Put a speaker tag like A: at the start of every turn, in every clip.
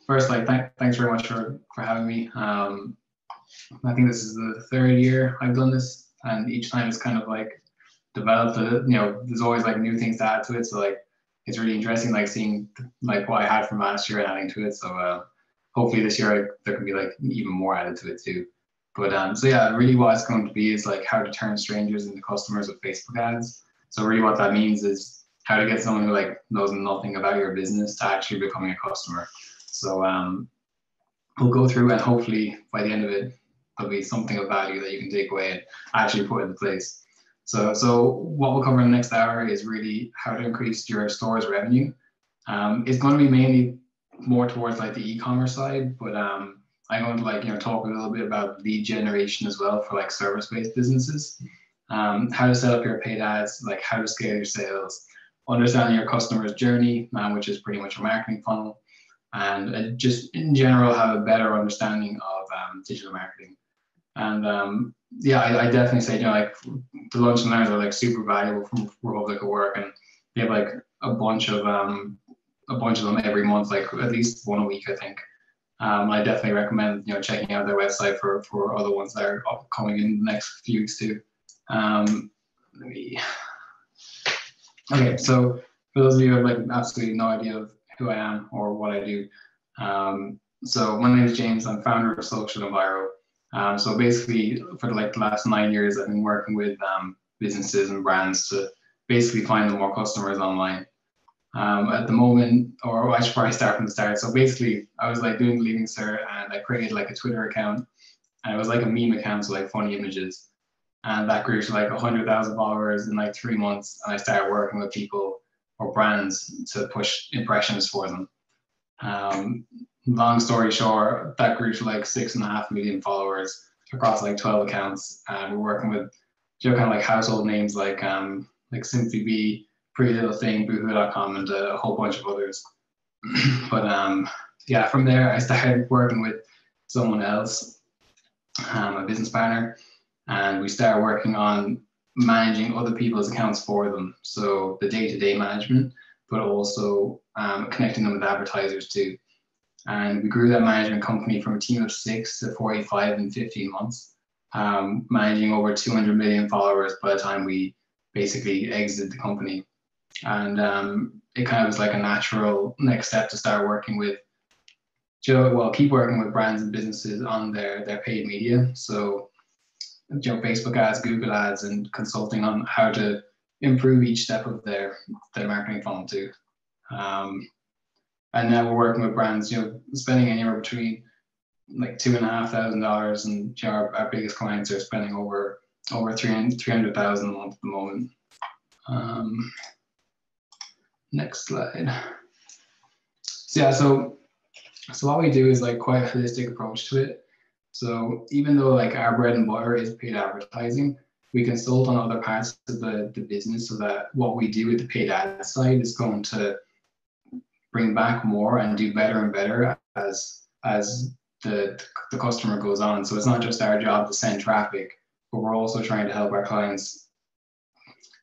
A: First, like, thanks very much for having me. I think this is the third year I've done this, and each time it's kind of like developed. There's always like new things to add to it. So like, it's really interesting, like seeing like what I had from last year and adding to it. So hopefully this year there can be like even more added to it too. But so yeah, really what it's going to be is like how to turn strangers into customers with Facebook ads. So really what that means is how to get someone who like knows nothing about your business to actually becoming a customer. So we'll go through, and hopefully by the end of it, there'll be something of value that you can take away and actually put into place. So what we'll cover in the next hour is really how to increase your store's revenue. It's going to be mainly more towards like the e-commerce side, but I'm going to like talk a little bit about lead generation as well for like service-based businesses. How to set up your paid ads, like how to scale your sales, understanding your customer's journey, which is pretty much a marketing funnel, and just in general have a better understanding of digital marketing. And yeah, I definitely say like the lunch and learns are like super valuable from Republic of Work, and they have like a bunch of them every month, like at least one a week, I think. I definitely recommend checking out their website for other ones that are coming in the next few weeks too. Okay, so for those of you who have like absolutely no idea of who I am or what I do, so my name is James. I'm founder of Social Enviro. So basically, for like the last 9 years, I've been working with businesses and brands to basically find them more customers online. At the moment, or I should probably start from the start. So basically, I was like doing the Leaving Cert, and I created like a Twitter account, and it was like a meme account, so like funny images, and that grew to like 100,000 followers in like 3 months. And I started working with people or brands to push impressions for them. Long story short, that grew to like 6.5 million followers across like 12 accounts, and we're working with kind of like household names like Simply Be, Pretty Little Thing, Boohoo.com, and a whole bunch of others. But yeah, from there I started working with someone else, a business partner, and we started working on managing other people's accounts for them. So the day-to-day management, but also connecting them with advertisers too. And we grew that management company from a team of 6 to 45 in 15 months, managing over 200 million followers by the time we basically exited the company. And it kind of was like a natural next step to start working with, keep working with brands and businesses on their paid media. So, Facebook ads, Google ads, and consulting on how to improve each step of their marketing funnel too. And now we're working with brands, spending anywhere between like $2,500, and our biggest clients are spending over 300,000 a month at the moment. Next slide. So yeah, so what we do is like quite a holistic approach to it. So even though like our bread and butter is paid advertising, we consult on other parts of the business so that what we do with the paid ad side is going to bring back more and do better and better as the customer goes on. So it's not just our job to send traffic, but we're also trying to help our clients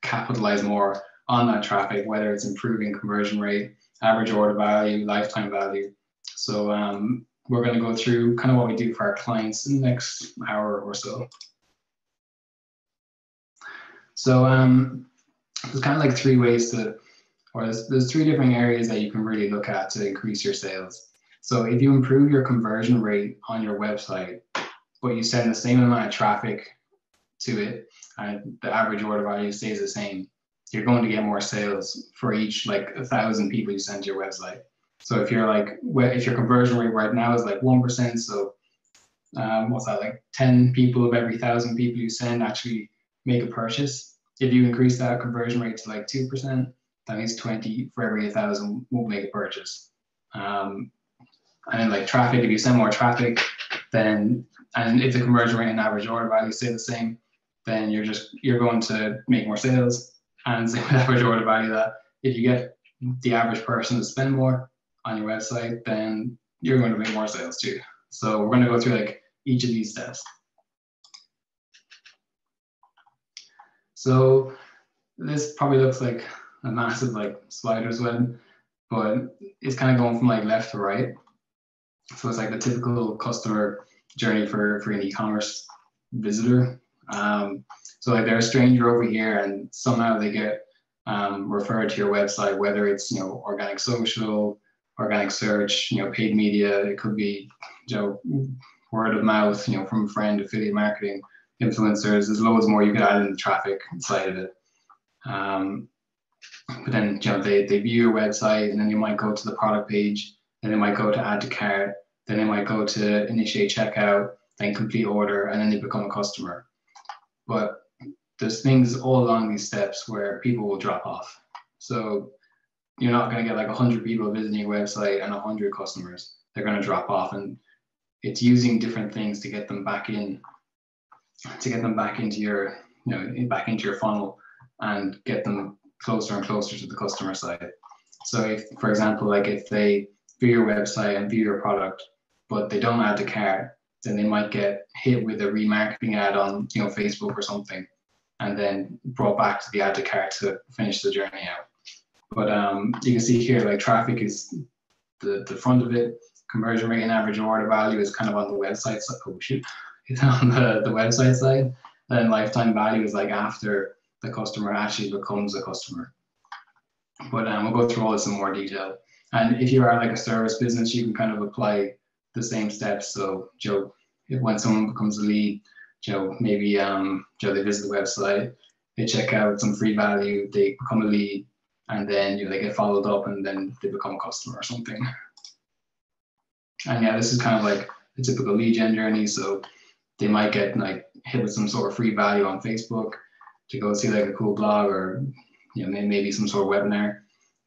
A: capitalize more on that traffic, whether it's improving conversion rate, average order value, lifetime value. So we're going to go through kind of what we do for our clients in the next hour or so. So there's kind of like 3 ways to, or there's 3 different areas that you can really look at to increase your sales. So if you improve your conversion rate on your website, but you send the same amount of traffic to it, and the average order value stays the same, you're going to get more sales for each like 1,000 people you send to your website. So if your conversion rate right now is like 1%, so what's that, like 10 people of every 1,000 people you send actually make a purchase. If you increase that conversion rate to like 2%, that means 20 for every 1,000 won't make a purchase. And then like traffic, if you send more traffic, then, and if the conversion rate and average order value stay the same, then you're going to make more sales. And same with average order value, that if you get the average person to spend more on your website, then you're going to make more sales too. So we're going to go through like each of these steps. So this probably looks like a massive like spider's web, but it's kind of going from like left to right. So it's like the typical customer journey for an e-commerce visitor. So like they're a stranger over here, and somehow they get referred to your website, whether it's organic social, organic search, paid media. It could be word of mouth, from a friend, affiliate marketing, influencers. There's loads more you could add in the traffic side of it. But then they view your website, and then you might go to the product page, then they might go to add to cart, then they might go to initiate checkout, then complete order, and then they become a customer. But there's things all along these steps where people will drop off. So you're not going to get like 100 people visiting your website and 100 customers. They're going to drop off, and it's using different things to get them back into your, back into your funnel and get them closer and closer to the customer side. So if, for example, like if they view your website and view your product, but they don't add to cart, then they might get hit with a remarketing ad on Facebook or something, and then brought back to the add to cart to finish the journey out. But you can see here, like traffic is the front of it, conversion rate and average order value is kind of on the website side. Oh shoot, it's on the website side. Then lifetime value is like after the customer actually becomes a customer. But we'll go through all this in more detail. And if you are like a service business, you can kind of apply the same steps. So if when someone becomes a lead, maybe they visit the website, they check out some free value, they become a lead, and then they get followed up, and then they become a customer or something. And yeah, this is kind of like the typical lead gen journey. So they might get like hit with some sort of free value on Facebook to go see like a cool blog, or maybe some sort of webinar.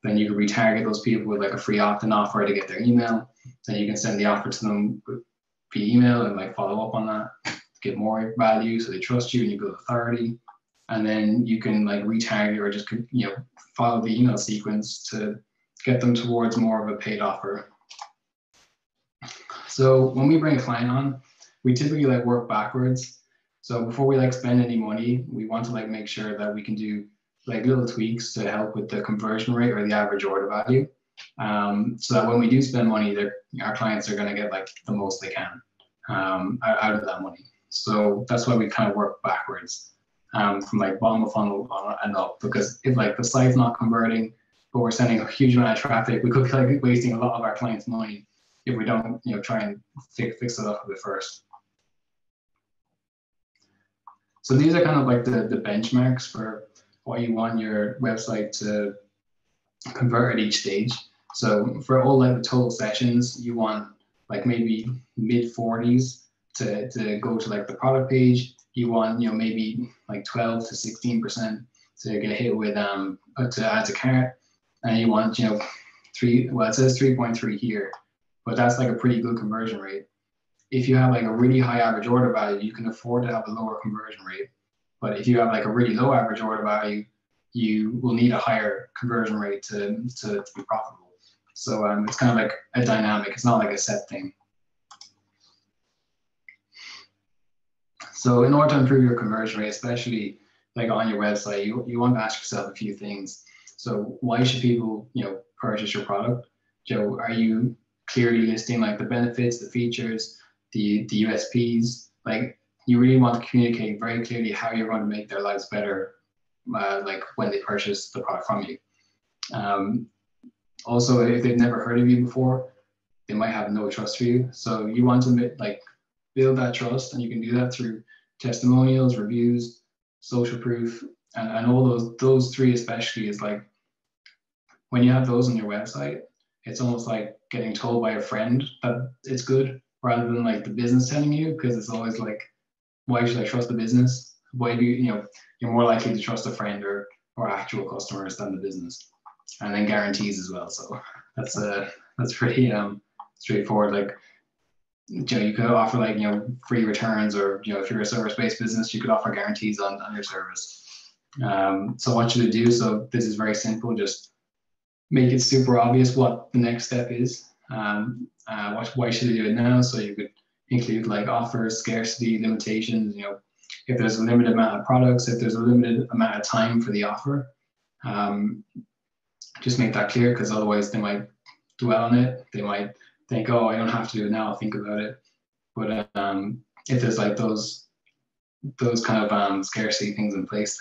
A: Then you can retarget those people with like a free opt-in offer to get their email. Then you can send the offer to them via email and like follow up on that, get more value, so they trust you and you build authority. And then you can like retarget or just follow the email sequence to get them towards more of a paid offer. So when we bring a client on, we typically like work backwards. So before we like spend any money, we want to like make sure that we can do like little tweaks to help with the conversion rate or the average order value. So that when we do spend money, our clients are going to get like the most they can out of that money. So that's why we kind of work backwards from like bottom of funnel and up, because if like the site's not converting, but we're sending a huge amount of traffic, we could be like wasting a lot of our clients' money if we don't try and fix it up a bit first. So these are kind of like the benchmarks for what you want your website to convert at each stage. So for all like the total sessions, you want like maybe mid 40s to go to like the product page. You want maybe like 12 to 16% to get hit with to add to cart, and you want it says 3.3 here, but that's like a pretty good conversion rate. If you have like a really high average order value, you can afford to have a lower conversion rate. But if you have like a really low average order value, you will need a higher conversion rate to be profitable. So it's kind of like a dynamic. It's not like a set thing. So in order to improve your conversion rate, especially like on your website, you want to ask yourself a few things. So why should people purchase your product? Are you clearly listing like the benefits, the features, the USPs? Like you really want to communicate very clearly how you're going to make their lives better, like when they purchase the product from you. Also, if they've never heard of you before, they might have no trust for you. So you want to like build that trust, and you can do that through testimonials, reviews, social proof, and all those three especially is like when you have those on your website, it's almost like getting told by a friend that it's good rather than like the business telling you, because it's always like, why should I trust the business? Why do you're more likely to trust a friend or actual customers than the business, and then guarantees as well. So that's pretty straightforward. Like you could offer like free returns, or if you're a service-based business, you could offer guarantees on your service. So what should I do? So this is very simple. Just make it super obvious what the next step is. Why should I do it now? So you could include like offers, scarcity, limitations. If there's a limited amount of products, if there's a limited amount of time for the offer, just make that clear, because otherwise they might dwell on it. They might think, oh, I don't have to do it now, I'll think about it. But if there's like those kind of scarcity things in place,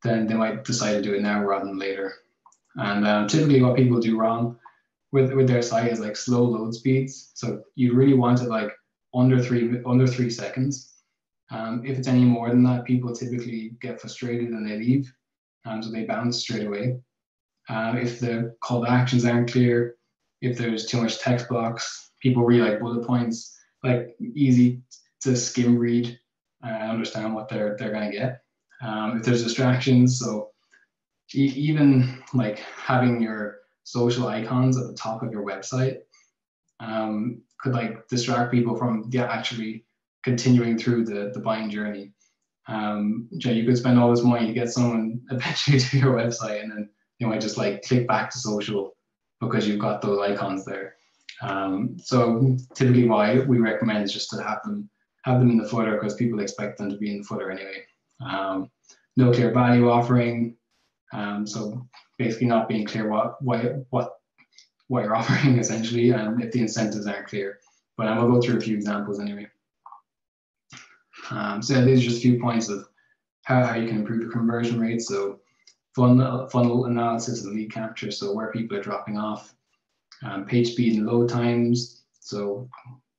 A: then they might decide to do it now rather than later. And typically what people do wrong with their site is like slow load speeds. So you really want it like under 3 seconds. If it's any more than that, people typically get frustrated and they leave. So they bounce straight away. If the call to actions aren't clear, if there's too much text blocks, people really like bullet points, like easy to skim read and understand what they're going to get. If there's distractions, so even like having your social icons at the top of your website could like distract people from actually continuing through the buying journey. You could spend all this money to get someone eventually to your website, and then they might just like click back to social because you've got those icons there. So typically what we recommend is just to have them in the footer, because people expect them to be in the footer anyway. No clear value offering. So basically not being clear what you're offering essentially, and if the incentives aren't clear. But I will go through a few examples anyway. So these are just a few points of how you can improve your conversion rate. So funnel analysis and lead capture, so where people are dropping off. Page speed and load times, so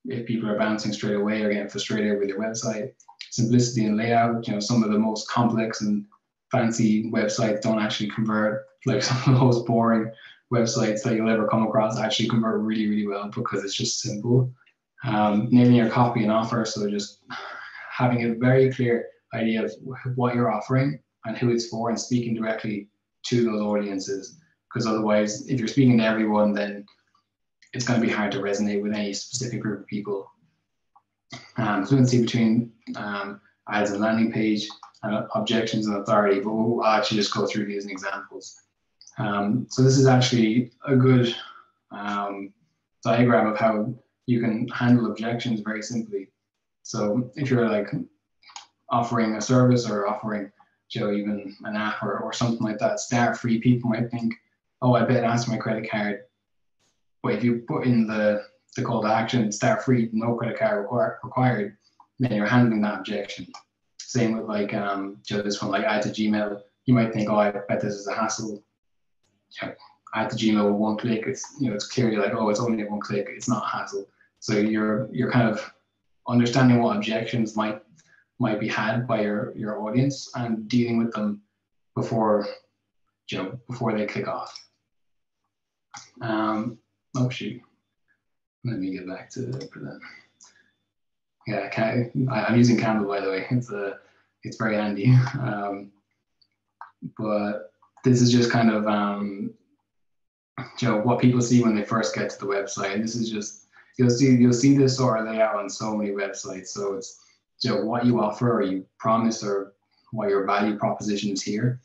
A: if people are bouncing straight away or getting frustrated with your website. Simplicity and layout, some of the most complex and fancy websites don't actually convert. Like some of the most boring websites that you'll ever come across actually convert really, really well because it's just simple. Nailing your copy and offer, so just having a very clear idea of what you're offering and who it's for, and speaking directly to those audiences. Because otherwise, if you're speaking to everyone, then it's going to be hard to resonate with any specific group of people. Fluency between ads and landing page, objections and authority, but we'll actually just go through these in examples. So this is actually a good diagram of how you can handle objections very simply. So if you're like offering a service or offering even an app or something like that, start free, people might think, oh, I bet ask my credit card. But if you put in the call to action, start free, no credit card required, then you're handling that objection. Same with like this one, like add to Gmail. You might think, oh, I bet this is a hassle. Add to Gmail with one click. It's clearly like, oh, it's only one click. It's not a hassle. So you're kind of understanding what objections might be had by your audience and dealing with them before they click off. Oh shoot, let me get back to present. Yeah, I'm using Canva, by the way. It's very handy. But this is just kind of what people see when they first get to the website. This is just you'll see this sort of layout on so many websites. So it's what you offer or you promise, or what your value proposition is here.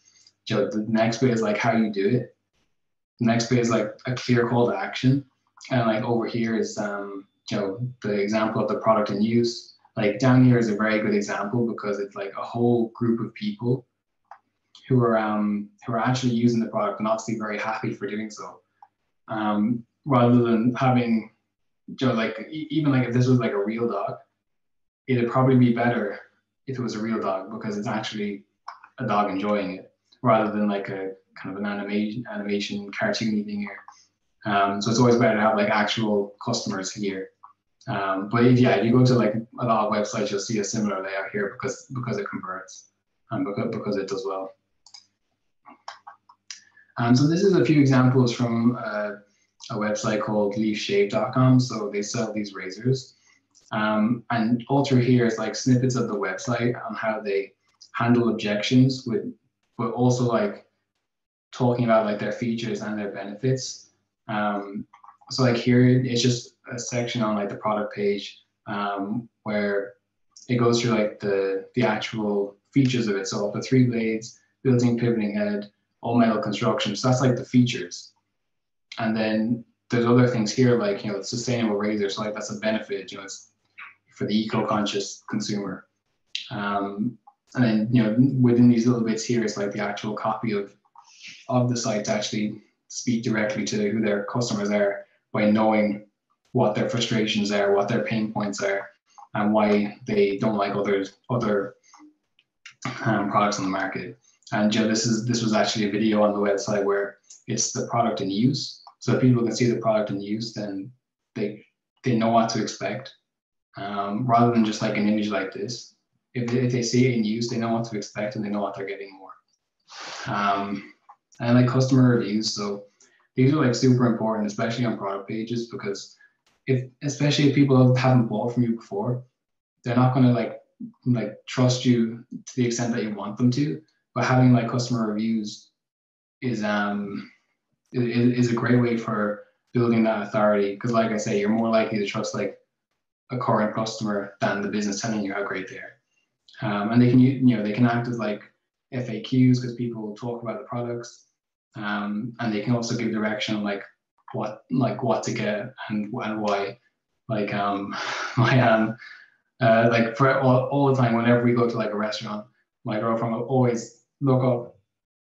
A: The next bit is like how you do it. The next bit is like a clear call to action, and like over here is the example of the product in use. Like down here is a very good example because it's like a whole group of people who are actually using the product and obviously very happy for doing so. Rather than having even like if this was like a real dog, it'd probably be better if it was a real dog because it's actually a dog enjoying it, rather than like a kind of an animation cartoony thing here. So it's always better to have like actual customers here. But if you go to like a lot of websites, you'll see a similar layout here because it converts and because it does well. So this is a few examples from a website called leafshave.com. So they sell these razors. And all through here is like snippets of the website on how they handle objections but also like talking about like their features and their benefits. So like here, it's just a section on like the product page where it goes through like the actual features of it. So the 3 blades, built-in pivoting head, all metal construction. So that's like the features. And then there's other things here like, sustainable razor. So like that's a benefit, it's for the eco-conscious consumer. And then, within these little bits here, it's like the actual copy of the site to actually speak directly to who their customers are by knowing what their frustrations are, what their pain points are, and why they don't like other products on the market. And this was actually a video on the website where it's the product in use. So if people can see the product in use, then they know what to expect, rather than just like an image like this. If they see it in use, they know what to expect and they know what they're getting more. And like customer reviews, so these are like super important, especially on product pages, because especially if people haven't bought from you before, they're not going to like trust you to the extent that you want them to. But having like customer reviews is a great way for building that authority, because like I say, you're more likely to trust like a current customer than the business telling you how great they are. And they can they can act as like FAQs, because people will talk about the products, and they can also give direction on like what to get and why. Like like for all the time, whenever we go to like a restaurant, my girlfriend will always look up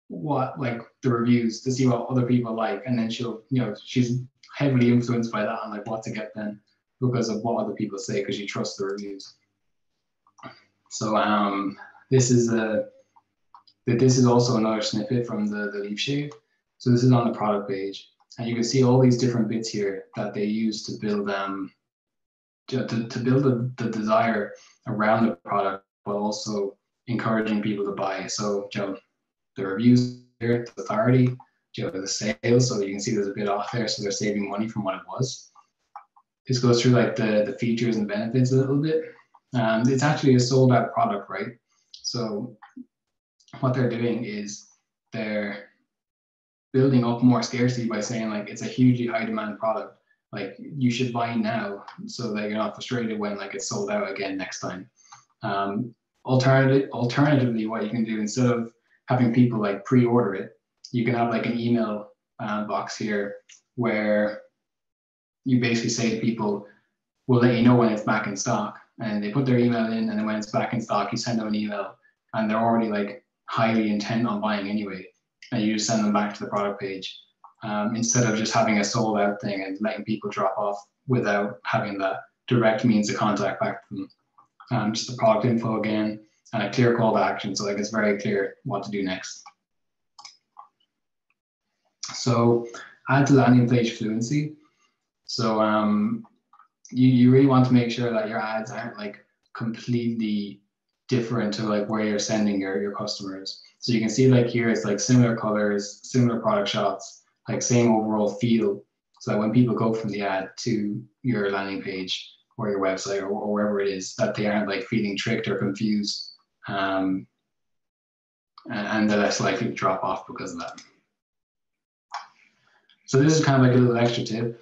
A: what like the reviews to see what other people like, and then she'll she's heavily influenced by that on like what to get then, because of what other people say, because she trusts the reviews. So this is also another snippet from the leaf shade. So this is on the product page, and you can see all these different bits here that they use to build to build the desire around the product, while also encouraging people to buy. So the reviews here, the authority, the sales. So you can see there's a bit off there, so they're saving money from what it was. This goes through like the features and benefits a little bit. It's actually a sold out product, right? So what they're doing is they're building up more scarcity by saying like it's a hugely high demand product. Like you should buy now so that you're not frustrated when like it's sold out again next time. Alternatively, what you can do, instead of having people like pre-order it, you can have like an email box here where you basically say to people, we'll let you know when it's back in stock, and they put their email in, and then when it's back in stock, you send them an email, and they're already like highly intent on buying anyway, and you just send them back to the product page, instead of just having a sold out thing and letting people drop off without having that direct means of contact back to them. Just the product info again, and a clear call to action, so like it's very clear what to do next. So add to landing page fluency. So you really want to make sure that your ads aren't like completely different to like where you're sending your customers. So you can see like here it's like similar colors, similar product shots, like same overall feel. So that when people go from the ad to your landing page or your website or wherever it is, that they aren't like feeling tricked or confused, and they're less likely to drop off because of that. So this is kind of like a little extra tip.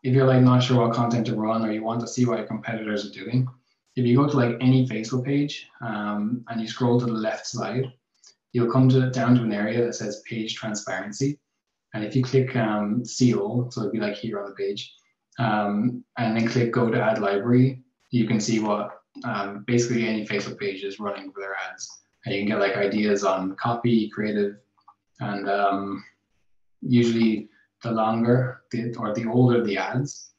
A: If you're like not sure what content to run, or you want to see what your competitors are doing, if you go to like any Facebook page and you scroll to the left side, you'll come down to an area that says page transparency. And if you click see all, so it'd be like here on the page, and then click go to ad library, you can see what basically any Facebook page is running for their ads. And you can get like ideas on copy, creative, and usually the longer or the older the ads,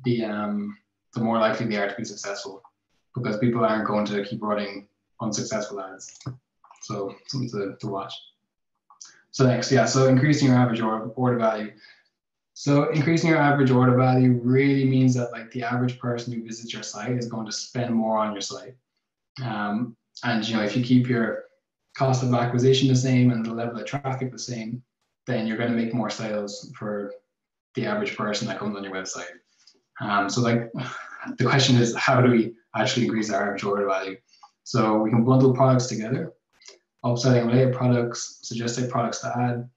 A: the more likely they are to be successful, because people aren't going to keep running unsuccessful ads. So something to watch. So next, so increasing your average order value. So increasing your average order value really means that like the average person who visits your site is going to spend more on your site. And if you keep your cost of acquisition the same and the level of traffic the same, then you're going to make more sales for the average person that comes on your website. So like the question is, how do we actually increase our average order value? So we can bundle products together, upselling related products, suggested products to add,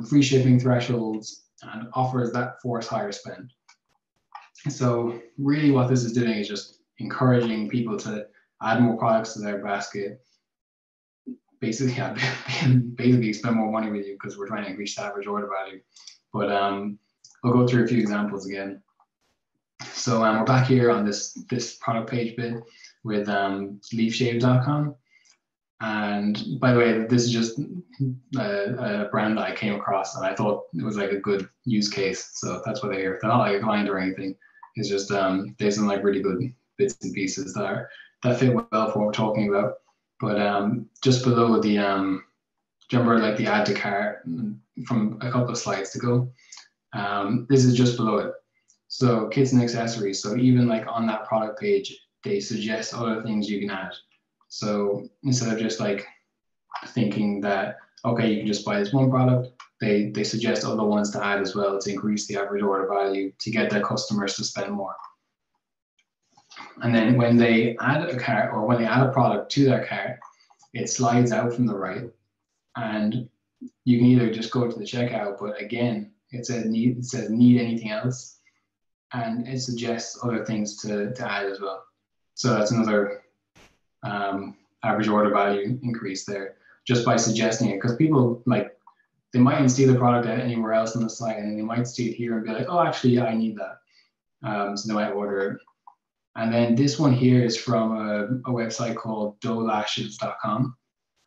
A: free shipping thresholds, and offers that force higher spend. So really what this is doing is just encouraging people to add more products to their basket. Basically spend more money with you because we're trying to increase the average order value. But I'll go through a few examples again. So we're back here on this product page bit with leafshave.com. And by the way, this is just a brand that I came across, and I thought it was like a good use case. So that's what they're here. They're not like a client or anything. It's just there's some like really good bits and pieces that fit well for what we're talking about. But just below the do you remember like the add to cart from a couple of slides ago? This is just below it. So kits and accessories. So even like on that product page, they suggest other things you can add. So instead of just like thinking that, okay, you can just buy this one product, they suggest other ones to add as well to increase the average order value to get their customers to spend more. And then when they add a cart or when they add a product to their cart, it slides out from the right. And you can either just go to the checkout, but again, it says need anything else. And it suggests other things to add as well. So that's another average order value increase there just by suggesting it, because people like they mightn't see the product anywhere else on the site, and they might see it here and be like, oh, actually, yeah, I need that. So they might order it. And then this one here is from a website called doughlashes.com.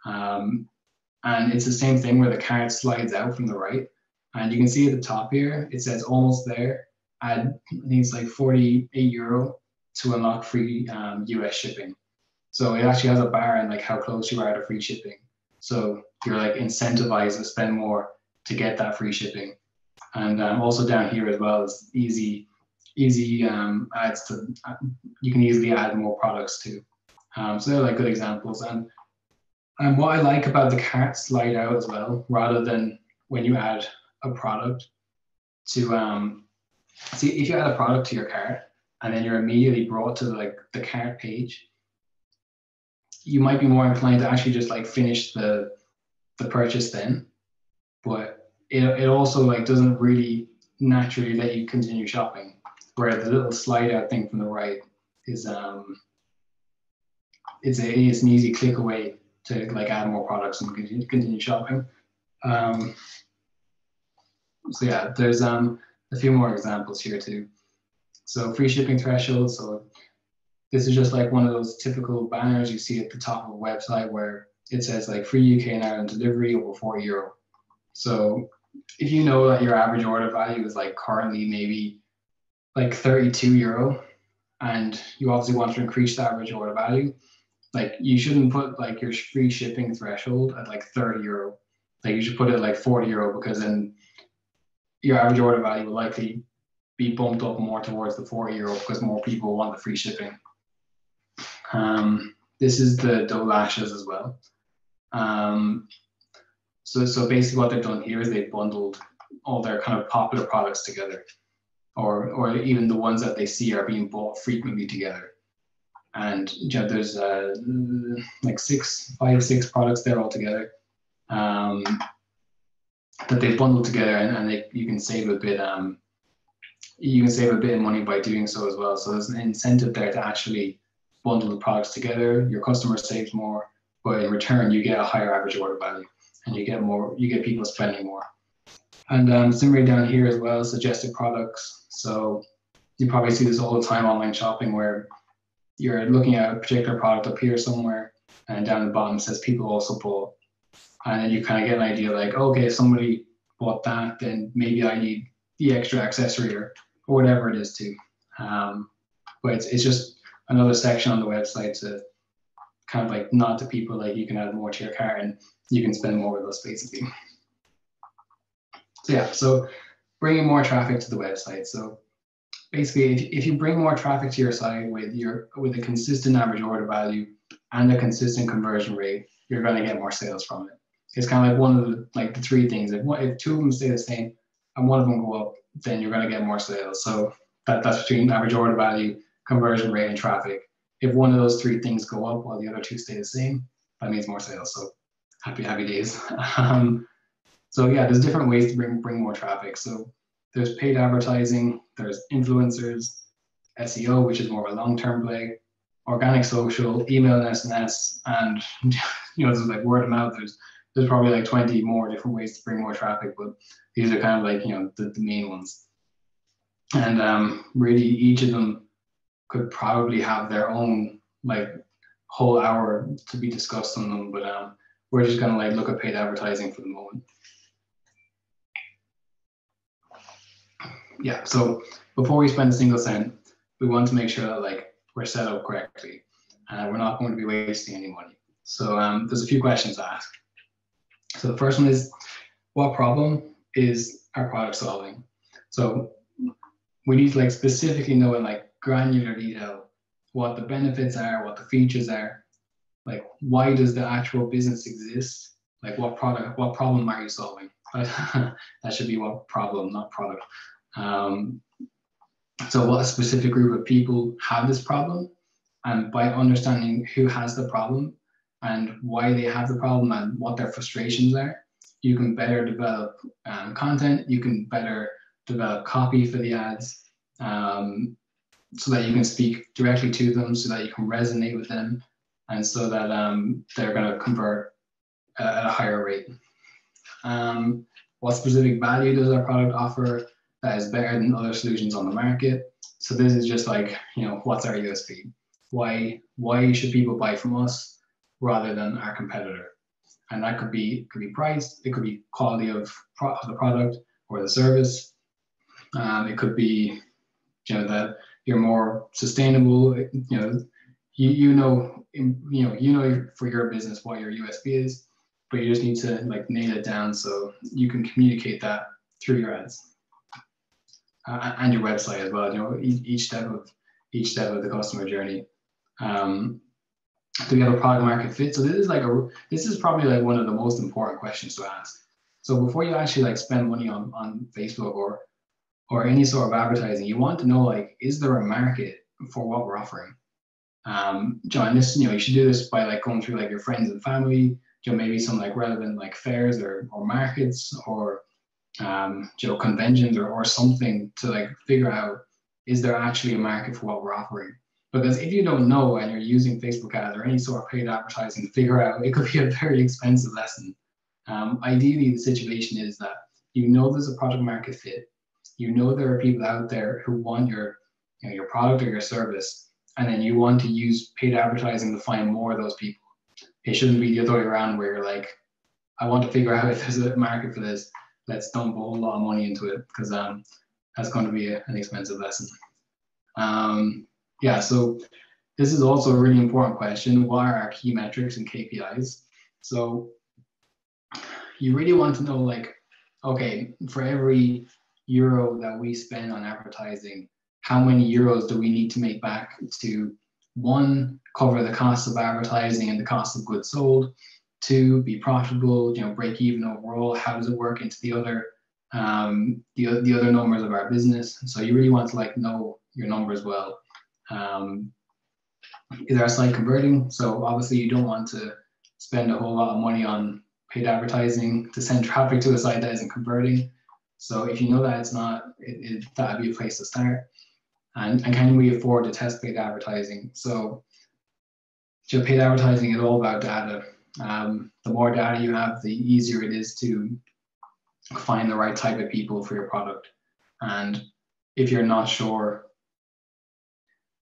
A: And it's the same thing where the cart slides out from the right. And you can see at the top here, it says almost there. I think it's like 48 euro to unlock free US shipping. So it actually has a bar and like how close you are to free shipping. So you're like incentivized to spend more to get that free shipping. And also down here as well is easy adds to, you can easily add more products too. So they're like good examples. And what I like about the cart slide out as well, rather than when you add a product to, see if you add a product to your cart and then you're immediately brought to like the cart page, you might be more inclined to actually just like finish the purchase then, but it also like doesn't really naturally let you continue shopping. Where the little slide out thing from the right is it's an easy click away to like add more products and continue shopping. So yeah, there's a few more examples here too. So free shipping threshold. So this is just like one of those typical banners you see at the top of a website where it says like free UK and Ireland delivery over 40 euro. So if you know that your average order value is like currently maybe like 32 euro, and you obviously want to increase the average order value, like you shouldn't put like your free shipping threshold at like 30 euro. Like you should put it at like 40 euro, because then your average order value will likely be bumped up more towards the 40 euro because more people want the free shipping. This is the dough lashes as well. So basically what they've done here is they've bundled all their kind of popular products together, or even the ones that they see are being bought frequently together. And you know, there's like 5-6 products there all together that they've bundled together, and you can save a bit. You can save a bit of money by doing so as well. So there's an incentive there to actually bundle the products together. Your customer saves more, but in return you get a higher average order value, and you get people spending more. And similarly down here as well, suggested products. So you probably see this all the time online shopping, where you're looking at a particular product up here somewhere, and down the bottom it says people also bought. And then you kind of get an idea like, okay, if somebody bought that, then maybe I need the extra accessory or whatever it is too. But it's just another section on the website to kind of like nod to people like you can add more to your cart and you can spend more with us basically. So yeah, so bringing more traffic to the website. So basically, if you bring more traffic to your site with a consistent average order value and a consistent conversion rate, you're going to get more sales from it. It's kind of like one of the three things. If two of them stay the same and one of them go up, then you're going to get more sales. So that's between average order value, conversion rate, and traffic. If one of those three things go up while the other two stay the same, that means more sales. So happy days. So yeah, there's different ways to bring more traffic. So there's paid advertising, there's influencers, SEO, which is more of a long-term play, organic social, email and SNS, and there's like word of mouth. There's probably like 20 more different ways to bring more traffic, but these are kind of like the main ones. And really each of them could probably have their own like whole hour to be discussed on them, but we're just gonna like look at paid advertising for the moment. Yeah, so before we spend a single cent, we want to make sure that like we're set up correctly and we're not going to be wasting any money. So there's a few questions to ask. So the first one is, what problem is our product solving? So we need to like specifically know in like granular detail what the benefits are, what the features are, like why does the actual business exist? Like what problem are you solving? That should be what problem, not product. So what a specific group of people have this problem, and by understanding who has the problem and why they have the problem and what their frustrations are, you can better develop content, you can better develop copy for the ads, so that you can speak directly to them, so that you can resonate with them, and so that they're going to convert at a higher rate. What specific value does our product offer that is better than other solutions on the market? So this is just like, you know, what's our USP? Why should people buy from us rather than our competitor? And that could be price, it could be quality of the product or the service. It could be, you know, that you're more sustainable. You know for your business what your USP is, but you just need to like nail it down so you can communicate that through your ads and your website as well. You know, each step of the customer journey. Do we have a product market fit? So this is probably like one of the most important questions to ask. So before you actually like spend money on Facebook or any sort of advertising, you want to know like, is there a market for what we're offering? John, this, you know, you should do this by like going through like your friends and family, you know, maybe some like relevant like fairs or markets or you know, conventions or something to like figure out, is there actually a market for what we're offering? Because if you don't know and you're using Facebook ads or any sort of paid advertising to figure out, it could be a very expensive lesson. Ideally, the situation is that you know there's a product market fit, you know there are people out there who want your product or your service, and then you want to use paid advertising to find more of those people. It shouldn't be the other way around where you're like, I want to figure out if there's a market for this, let's dump a whole lot of money into it, because that's going to be an expensive lesson. Yeah, so this is also a really important question. What are our key metrics and KPIs? So you really want to know, like, okay, for every euro that we spend on advertising, how many euros do we need to make back to, one, cover the cost of advertising and the cost of goods sold, two, be profitable, you know, break even overall. How does it work into the other numbers of our business? So you really want to like know your numbers well. Is our site converting? So obviously you don't want to spend a whole lot of money on paid advertising to send traffic to a site that isn't converting. So if you know that it's not, that'd be a place to start. And can we afford to test paid advertising? So paid advertising is all about data. The more data you have, the easier it is to find the right type of people for your product. And if you're not sure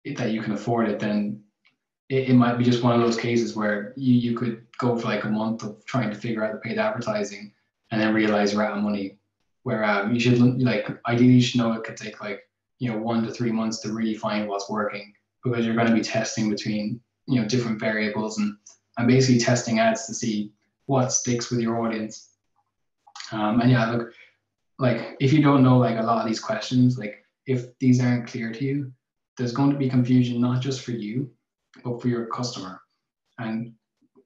A: that you can afford it, then it might be just one of those cases where you could go for like a month of trying to figure out the paid advertising and then realize you're out of money. Where you should, like, ideally you should know it could take like, you know, 1 to 3 months to really find what's working, because you're going to be testing between, you know, different variables and basically testing ads to see what sticks with your audience. And yeah, look, like if you don't know like a lot of these questions, like if these aren't clear to you, there's going to be confusion, not just for you, but for your customer and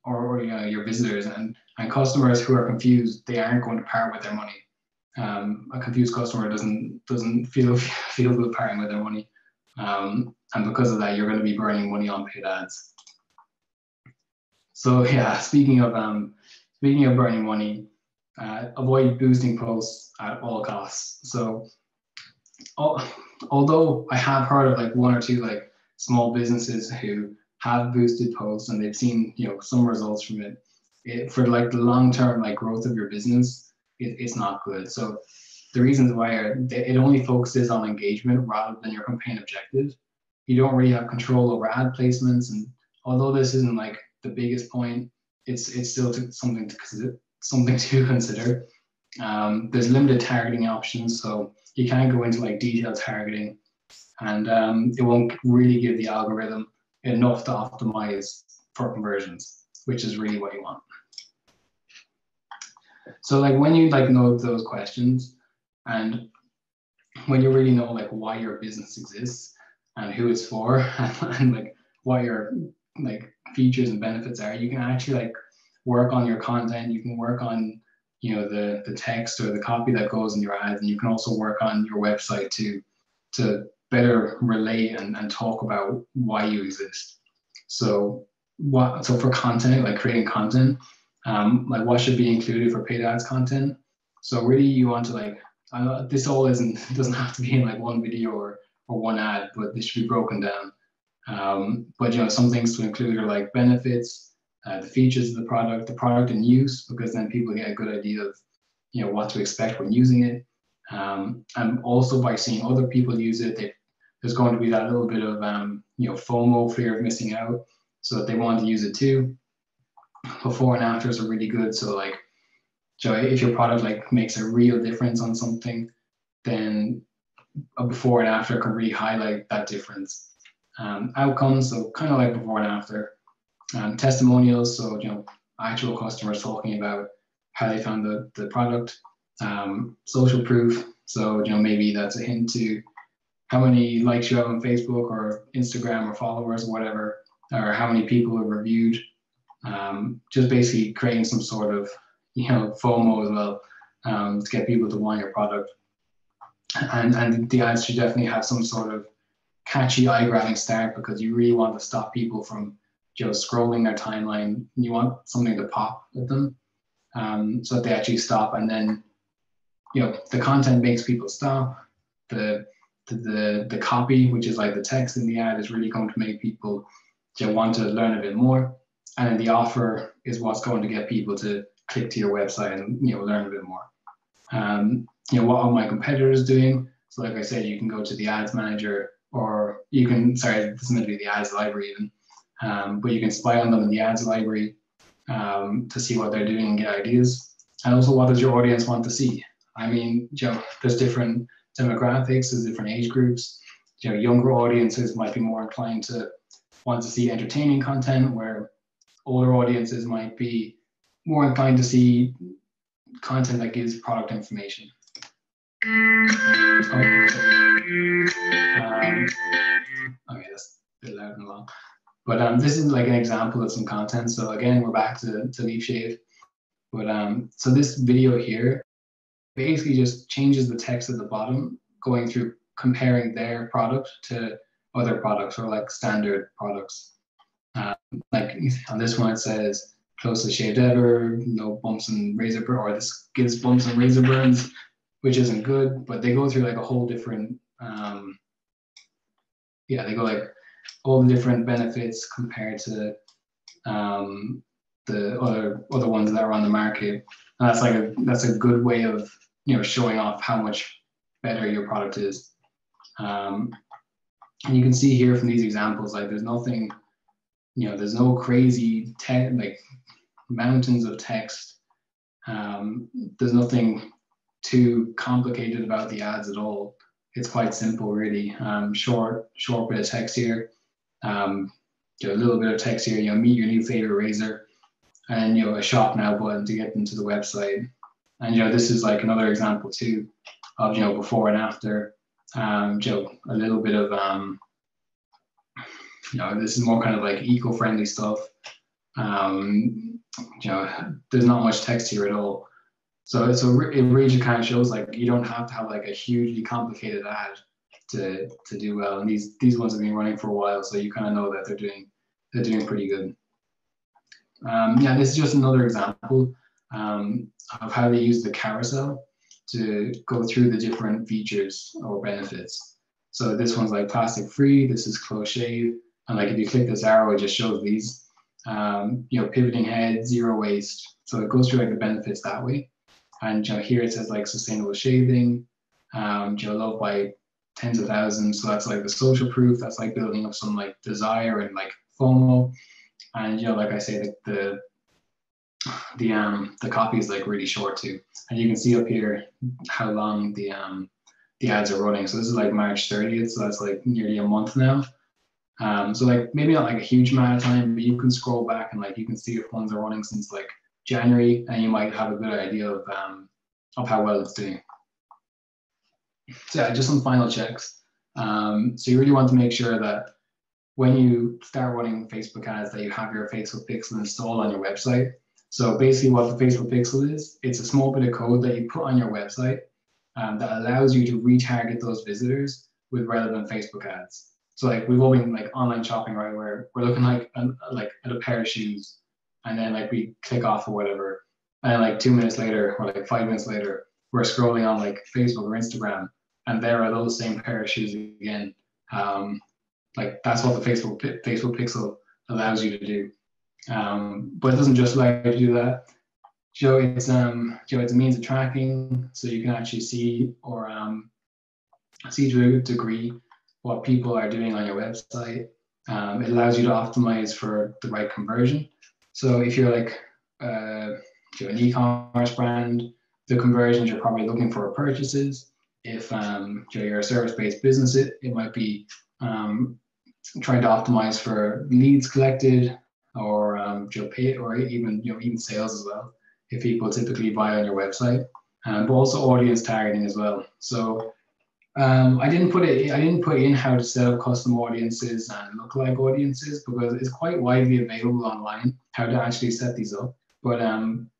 A: or you know, your visitors and customers who are confused. They aren't going to part with their money. A confused customer doesn't feel good parting with their money, and because of that, you're going to be burning money on paid ads. So yeah, speaking of burning money, avoid boosting posts at all costs. So although I have heard of like 1 or 2 like small businesses who have boosted posts and they've seen, you know, some results from it, for like the long-term like growth of your business, it's not good. So the reasons why are it only focuses on engagement rather than your campaign objective. You don't really have control over ad placements, and although this isn't like the biggest point, it's still something to consider. There's limited targeting options, so you can't go into like detailed targeting, and it won't really give the algorithm enough to optimize for conversions, which is really what you want. So like when you like know those questions, and when you really know like why your business exists and who it's for, and like what your like features and benefits are, you can actually like work on your content. You can work on, you know, the text or the copy that goes in your ads, and you can also work on your website to better relate and talk about why you exist. So for content, like creating content, like what should be included for paid ads content. So really you want to like, this all doesn't have to be in like one video or one ad, but this should be broken down. But you know, some things to include are like benefits, the features of the product in use, because then people get a good idea of, you know, what to expect when using it. And also by seeing other people use it, there's going to be that little bit of you know, FOMO, fear of missing out, so that they want to use it too. Before and afters are really good. So like, so if your product like makes a real difference on something, then a before and after can really highlight that difference. Outcomes, so kind of like before and after. Testimonials, so you know, actual customers talking about how they found the product. Social proof, so you know, maybe that's a hint to how many likes you have on Facebook or Instagram or followers or whatever, or how many people have reviewed. Just basically creating some sort of, you know, FOMO as well, to get people to want your product. And the ads should definitely have some sort of catchy, eye-grabbing start, because you really want to stop people from just scrolling their timeline. You want something to pop at them, so that they actually stop. And then, you know, the content makes people stop. The copy, which is like the text in the ad, is really going to make people want to learn a bit more. And then the offer is what's going to get people to click to your website and, you know, learn a bit more. You know, what are my competitors doing? So like I said, you can go to the ads manager, or you can, sorry, this might be the ads library even, but you can spy on them in the ads library to see what they're doing and get ideas. And also, what does your audience want to see? I mean, you know, there's different demographics, there's different age groups. You know, younger audiences might be more inclined to want to see entertaining content, where older audiences might be more inclined to see content that gives product information. Okay, that's a bit loud and long. But this is like an example of some content. So again, we're back to Leaf Shave. But so this video here basically just changes the text at the bottom, going through comparing their product to other products or like standard products. Like on this one, it says closest shaved ever, no bumps and razor burn, or this gives bumps and razor burns, which isn't good. But they go through like a whole different, yeah, they go like all the different benefits compared to the other ones that are on the market. And that's a good way of, you know, showing off how much better your product is. And you can see here from these examples, like there's nothing, you know, there's no crazy like mountains of text. There's nothing too complicated about the ads at all. It's quite simple, really. Short bit of text here. A little bit of text here. You know, meet your new favorite razor, and you know, a shop now button to get them to the website. And you know, this is like another example too of, you know, before and after. You know, a little bit of you know, this is more kind of like eco-friendly stuff. You know, there's not much text here at all. So it really just kind of shows like you don't have to have like a hugely complicated ad to do well. And these ones have been running for a while, so you kind of know that they're doing pretty good. Yeah, this is just another example of how they use the carousel to go through the different features or benefits. So this one's like plastic free, this is close shave, and like if you click this arrow, it just shows these. You know, pivoting head, zero waste. So it goes through like the benefits that way. And you know, here it says like sustainable shaving, you know, loved by tens of thousands. So that's like the social proof. That's like building up some like desire and like FOMO. And like I say, the copy is like really short too, and you can see up here how long the ads are running. So this is like March 30th, so that's like nearly a month now. So like maybe not like a huge amount of time, but you can scroll back and like you can see if ones are running since like January, and you might have a good idea of how well it's doing. So yeah, just some final checks. So you really want to make sure that when you start running Facebook ads, that you have your Facebook pixel installed on your website. So basically what the Facebook pixel is, it's a small bit of code that you put on your website that allows you to retarget those visitors with relevant Facebook ads. So like we've all been like online shopping, right? Where we're looking like at a pair of shoes, and then like we click off or whatever, and then like 2 minutes later or like 5 minutes later, we're scrolling on like Facebook or Instagram, and there are those same pair of shoes again. Like that's what the Facebook pixel allows you to do. But it doesn't just allow you to do that. It's a means of tracking, so you can actually see or see to a degree what people are doing on your website. It allows you to optimize for the right conversion. So if you're like an e-commerce brand, the conversions you're probably looking for are purchases. If you're a service-based business, it might be trying to optimize for leads collected, or pay, or even sales as well, if people typically buy on your website, but also audience targeting as well. So I didn't put in how to set up custom audiences and lookalike audiences, because it's quite widely available online how to actually set these up. But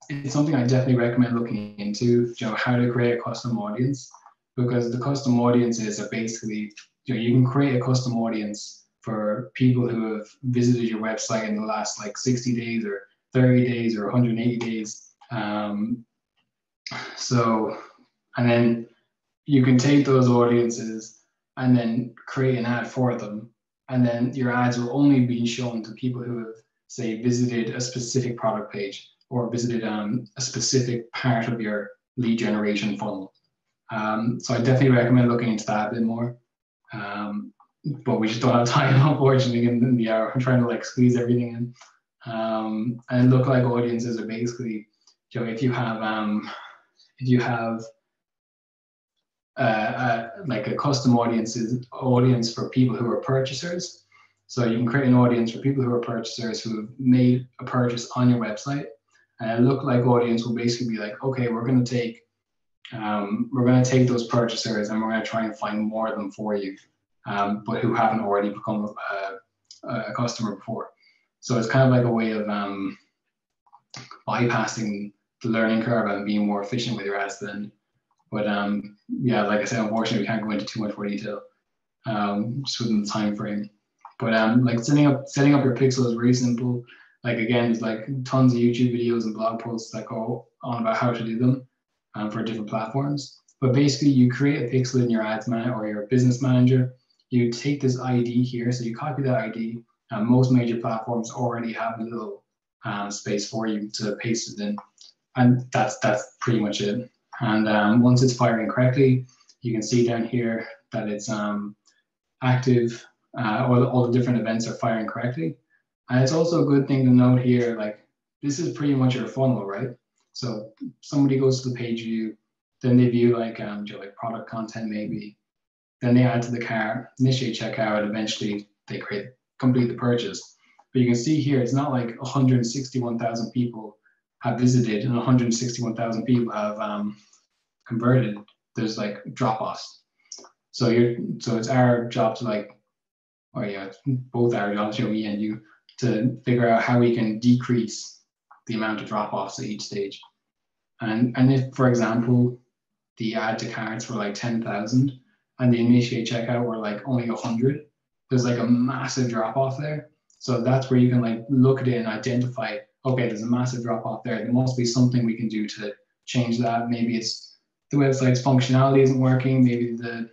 A: it's something I definitely recommend looking into, how to create a custom audience, because the custom audiences are basically, you can create a custom audience for people who have visited your website in the last like 60 days or 30 days or 180 days. And then you can take those audiences and then create an ad for them. And then your ads will only be shown to people who have, say, visited a specific product page or visited a specific part of your lead generation funnel. So I definitely recommend looking into that a bit more. But we just don't have time, unfortunately, in the hour. I'm trying to like squeeze everything in. And lookalike audiences are basically, if you have like a custom audience for people who are purchasers. So you can create an audience for people who are purchasers who have made a purchase on your website. And a lookalike audience will basically be like, okay, we're going to take those purchasers and we're going to try and find more of them for you, but who haven't already become a customer before. So it's kind of like a way of bypassing the learning curve and being more efficient with your ad spend. But yeah, like I said, unfortunately, we can't go into too much more detail just within the time frame. But like setting up your pixel is really simple. Like again, there's like tons of YouTube videos and blog posts that go on about how to do them for different platforms. But basically, you create a pixel in your ads manager or your business manager. You take this ID here, so you copy that ID. Most major platforms already have a little space for you to paste it in, and that's pretty much it. And once it's firing correctly, you can see down here that it's active, all the different events are firing correctly. And it's also a good thing to note here, like this is pretty much your funnel, right? So somebody goes to the page view, then they view like like product content maybe, then they add to the cart, initiate checkout, and eventually they complete the purchase. But you can see here, it's not like 161,000 people have visited and 161,000 people have converted. There's like drop-offs. So it's our job to like, or yeah, both our jobs, me and you, to figure out how we can decrease the amount of drop-offs at each stage. And if, for example, the add to carts were like 10,000 and the initiate checkout were like only 100, there's like a massive drop-off there. So that's where you can like look at it and identify, okay, there's a massive drop-off there. There must be something we can do to change that. Maybe it's the website's functionality isn't working. Maybe the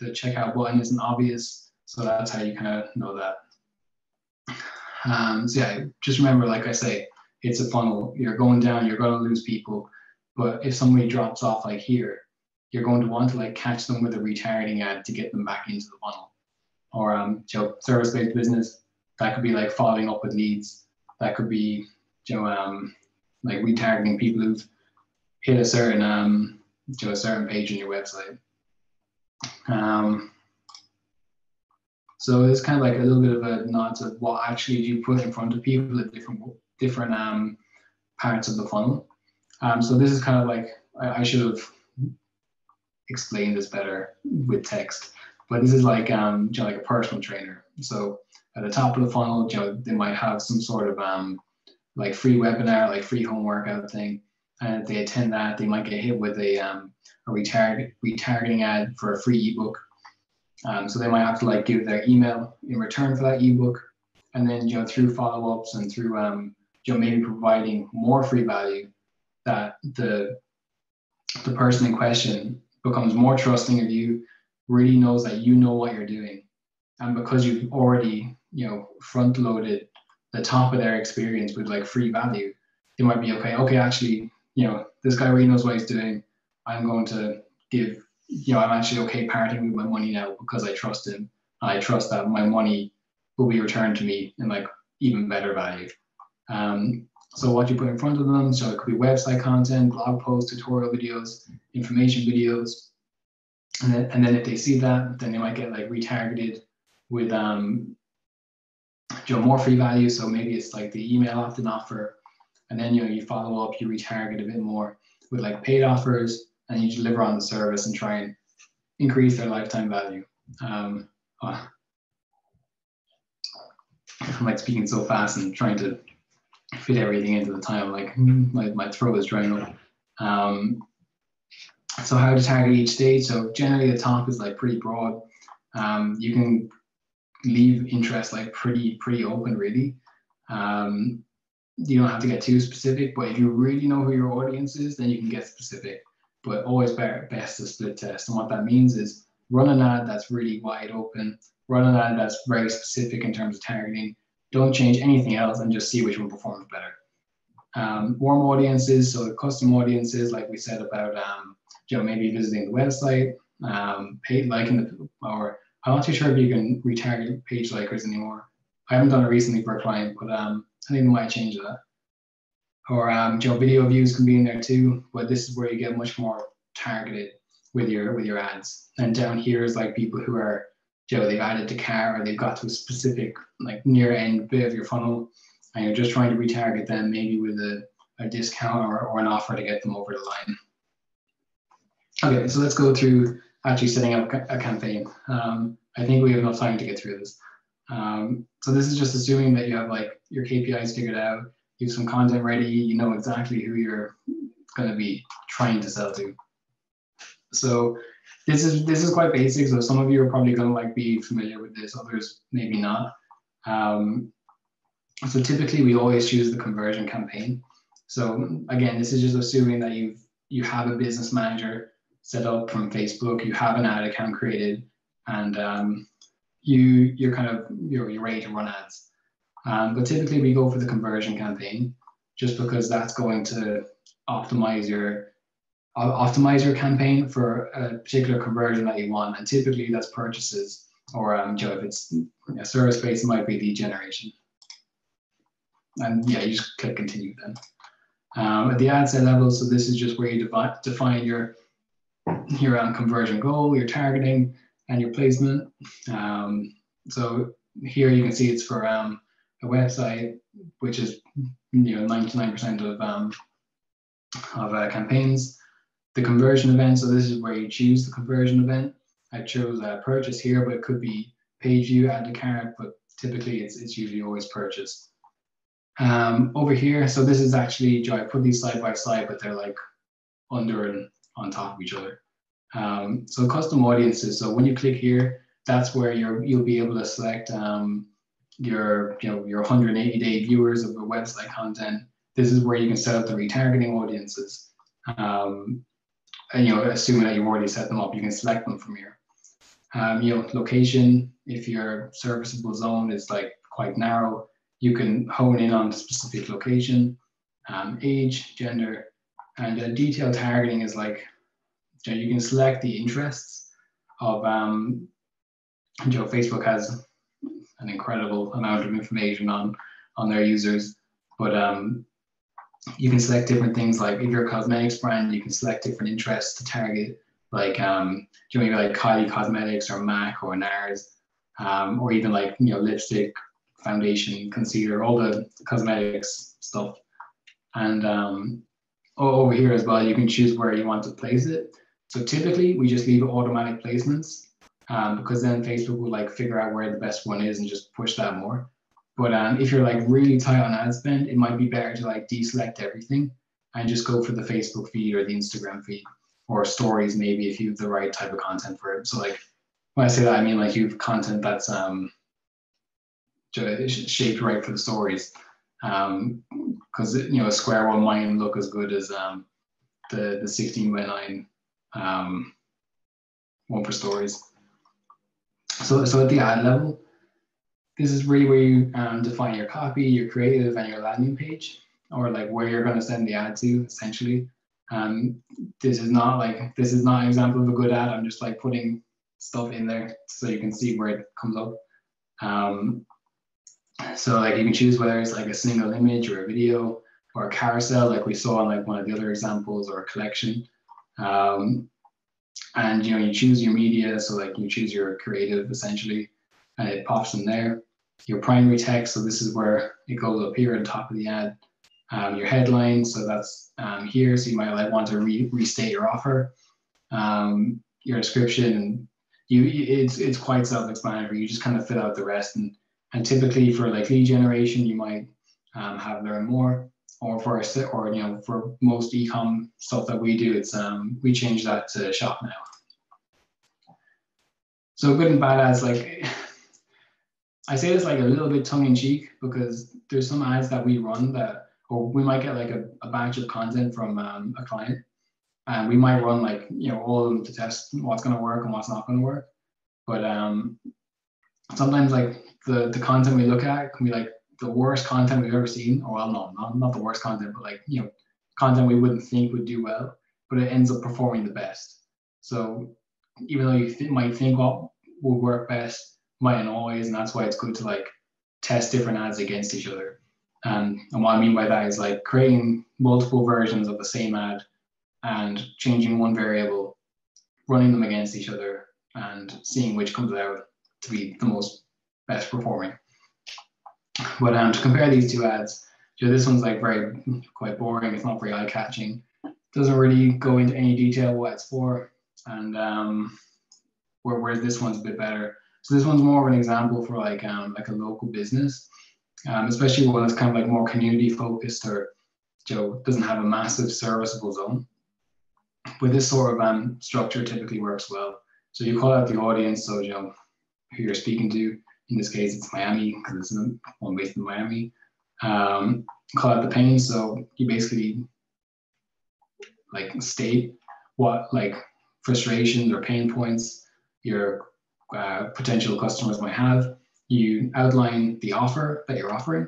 A: checkout button isn't obvious. So that's how you kind of know that. So yeah, just remember, like I say, it's a funnel. You're going down, you're going to lose people. But if somebody drops off like here, you're going to want to like catch them with a retargeting ad to get them back into the funnel. Or service-based business, That could be like following up with leads. That could be, like retargeting people who've hit a certain, a certain page on your website. So it's kind of like a little bit of a nod to what actually do you put in front of people at different parts of the funnel. So this is kind of like, I should have explained this better with text, but this is like, like a personal trainer. So at the top of the funnel, they might have some sort of like free webinar, like free home workout thing. And if they attend that, they might get hit with a retargeting ad for a free ebook. So they might have to like give their email in return for that ebook. And then, through follow-ups and through, maybe providing more free value, that the person in question becomes more trusting of you, really knows that you know what you're doing. And because you've already, front loaded the top of their experience with like free value, they might be okay, actually, this guy really knows what he's doing. I'm going to give, I'm actually okay parting with my money now because I trust him. And I trust that my money will be returned to me in like even better value. So what you put in front of them, so it could be website content, blog posts, tutorial videos, information videos. And then if they see that, then they might get like retargeted with more free value. So maybe it's like the email opt-in offer, and then you follow up, you retarget a bit more with like paid offers, and you deliver on the service and try and increase their lifetime value. I'm like speaking so fast and trying to fit everything into the time, like my throat is drying up. So how to target each stage. So generally the top is like pretty broad. You can leave interest like pretty open, really. You don't have to get too specific, but if you really know who your audience is, then you can get specific. But always best to split test. And what that means is run an ad that's really wide open, run an ad that's very specific in terms of targeting. Don't change anything else and just see which one performs better. Warm audiences, so custom audiences, like we said about, maybe visiting the website, paid liking, or I'm not too sure if you can retarget page likers anymore. I haven't done it recently for a client, but I think they might change that. Or video views can be in there too, but this is where you get much more targeted with your ads. And down here is like people who are, they've added to cart, or they've got to a specific like near end bit of your funnel, and you're just trying to retarget them maybe with a discount or an offer to get them over the line. Okay, so let's go through actually setting up a campaign. I think we have enough time to get through this. So this is just assuming that you have like your KPIs figured out, you have some content ready, you know exactly who you're going to be trying to sell to. So this is quite basic. So some of you are probably going to like be familiar with this, others maybe not. So typically we always choose the conversion campaign. So again, this is just assuming that you have a business manager set up from Facebook, you have an ad account created, and you're ready to run ads. But typically we go for the conversion campaign just because that's going to optimize your campaign for a particular conversion that you want, and typically that's purchases, or if it's a service based, it might be lead generation. And yeah, you just click continue then. At the ad set level, so this is just where you define your conversion goal, your targeting, and your placement. So here you can see it's for a website, which is 99% of campaigns. The conversion event, so this is where you choose the conversion event. I chose purchase here, but it could be page view, add to cart, but typically it's usually always purchase. Over here, so this is actually, I put these side by side, but they're like under and on top of each other. So custom audiences, so when you click here, that's where you'll be able to select your 180-day viewers of the website content. This is where you can set up the retargeting audiences. And assuming that you've already set them up, you can select them from here. Location, if your serviceable zone is like quite narrow, you can hone in on a specific location. Age, gender, and detailed targeting is like, you can select the interests of, Facebook has an incredible amount of information on their users. But you can select different things, like if you're a cosmetics brand, you can select different interests to target, like maybe like Kylie Cosmetics or MAC or NARS, or even like lipstick, foundation, concealer, all the cosmetics stuff. And over here as well, you can choose where you want to place it. So typically we just leave automatic placements, because then Facebook will like figure out where the best one is and just push that more. But if you're like really tight on ad spend, it might be better to like deselect everything and just go for the Facebook feed or the Instagram feed or stories, maybe, if you have the right type of content for it. So like when I say that, I mean like you have content that's shaped right for the stories, because a square one might look as good as the 16:9 one for stories. So at the ad level, this is really where you define your copy, your creative, and your landing page, or like where you're going to send the ad to, essentially. This is not an example of a good ad. I'm just like putting stuff in there so you can see where it comes up. So like you can choose whether it's like a single image or a video or a carousel, like we saw in like one of the other examples, or a collection. And you choose your media, so like you choose your creative essentially, and it pops in there. Your primary text, so this is where it goes up here on top of the ad. Your headline, so that's here, so you might like want to restate your offer. Your description, it's quite self-explanatory. You just kind of fill out the rest, and typically for like lead generation, you might have learn more, or for most e-com stuff that we do, it's we change that to shop now. So good and bad ads, like I say this like a little bit tongue in cheek, because there's some ads that we run that, or we might get like a batch of content from a client, and we might run like all of them to test what's going to work and what's not going to work. But sometimes like the content we look at can be like the worst content we've ever seen, or well, no, not the worst content, but like content we wouldn't think would do well, but it ends up performing the best. So even though you might think what would work best, mightn't always, and that's why it's good to like test different ads against each other. And what I mean by that is like creating multiple versions of the same ad and changing one variable, running them against each other, and seeing which comes out to be the most best performing. But to compare these two ads, this one's like quite boring. It's not very eye-catching. Doesn't really go into any detail what it's for, and whereas this one's a bit better. So this one's more of an example for like a local business, especially one that's kind of like more community focused, or doesn't have a massive serviceable zone. But this sort of structure typically works well. So you call out the audience, so who you're speaking to. In this case, it's Miami, because it's one based in Miami. Call out the pain, so you basically like state what like frustrations or pain points your potential customers might have. You outline the offer that you're offering,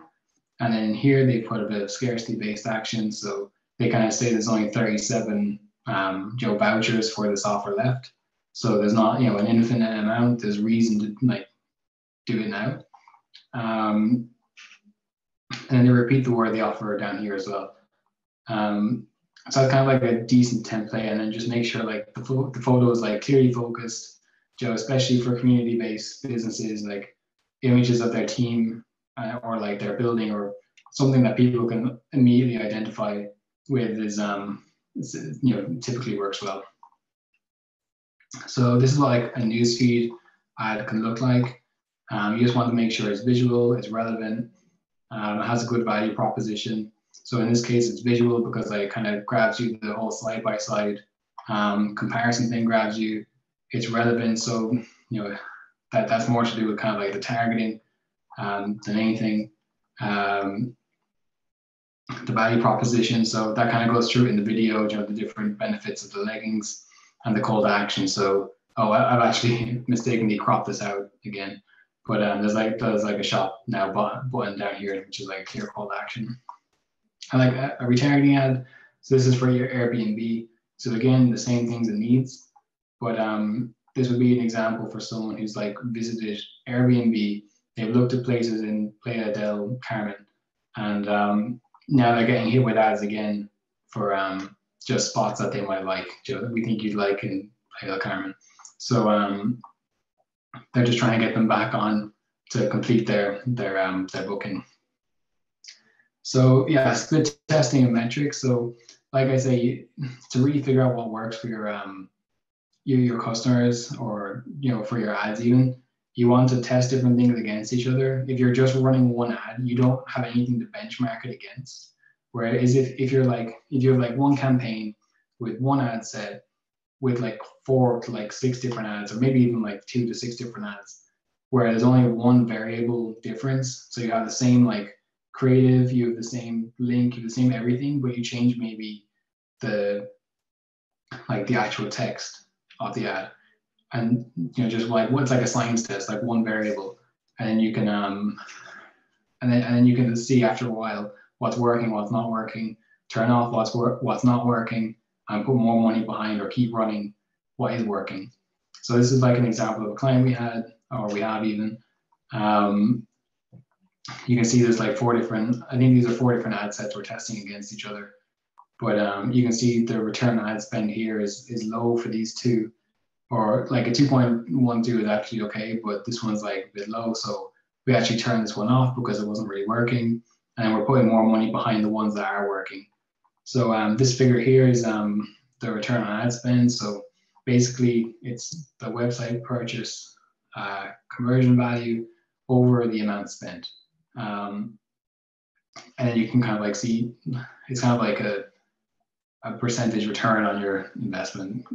A: and then here they put a bit of scarcity-based action. So they kind of say there's only 37 vouchers for this offer left. So there's not an infinite amount. There's reason to like do it now. And then they repeat the word the offer down here as well. So it's kind of like a decent template, and then just make sure like the photo is like clearly focused, especially for community-based businesses, like images of their team or like their building, or something that people can immediately identify with is typically works well. So this is what like a newsfeed ad can look like. You just want to make sure it's visual, it's relevant, it has a good value proposition. So in this case, it's visual because it kind of grabs you, the whole side-by-side comparison thing grabs you. It's relevant, so that's more to do with kind of like the targeting than anything. The value proposition, so that kind of goes through in the video, the different benefits of the leggings and the call to action. So, I've actually mistakenly cropped this out again, but there's like a shop now button down here, which is like a clear call to action. And like a retargeting ad, so this is for your Airbnb. So again, the same things it needs, but this would be an example for someone who's like visited Airbnb they've looked at places in Playa del Carmen, and now they're getting hit with ads again for just spots that they might like. We think you'd like in Playa del Carmen. So they're just trying to get them back on to complete their booking. So yeah, it's good testing of metrics. So like I say, to really figure out what works for your customers, or for your ads even, you want to test different things against each other. If you're just running one ad, you don't have anything to benchmark it against. Whereas if you have like one campaign with one ad set with like 4 to like 6 different ads, or maybe even like 2 to 6 different ads, where there's only one variable difference. So you have the same like creative, you have the same link, you have the same everything, but you change maybe the actual text of the ad, and just like what's like a science test, like one variable, and then you can and then you can see after a while what's working, what's not working, turn off what's not working, and put more money behind, or keep running what is working. So this is like an example of a client we had, or we have even. You can see there's like 4 different, I think these are 4 different ad sets we're testing against each other. But you can see the return on ad spend here is low for these two, or like a 2.12 is actually okay, but this one's like a bit low. So we actually turned this one off because it wasn't really working, and we're putting more money behind the ones that are working. So this figure here is the return on ad spend. So basically it's the website purchase conversion value over the amount spent. And then you can kind of like see, it's kind of like a percentage return on your investment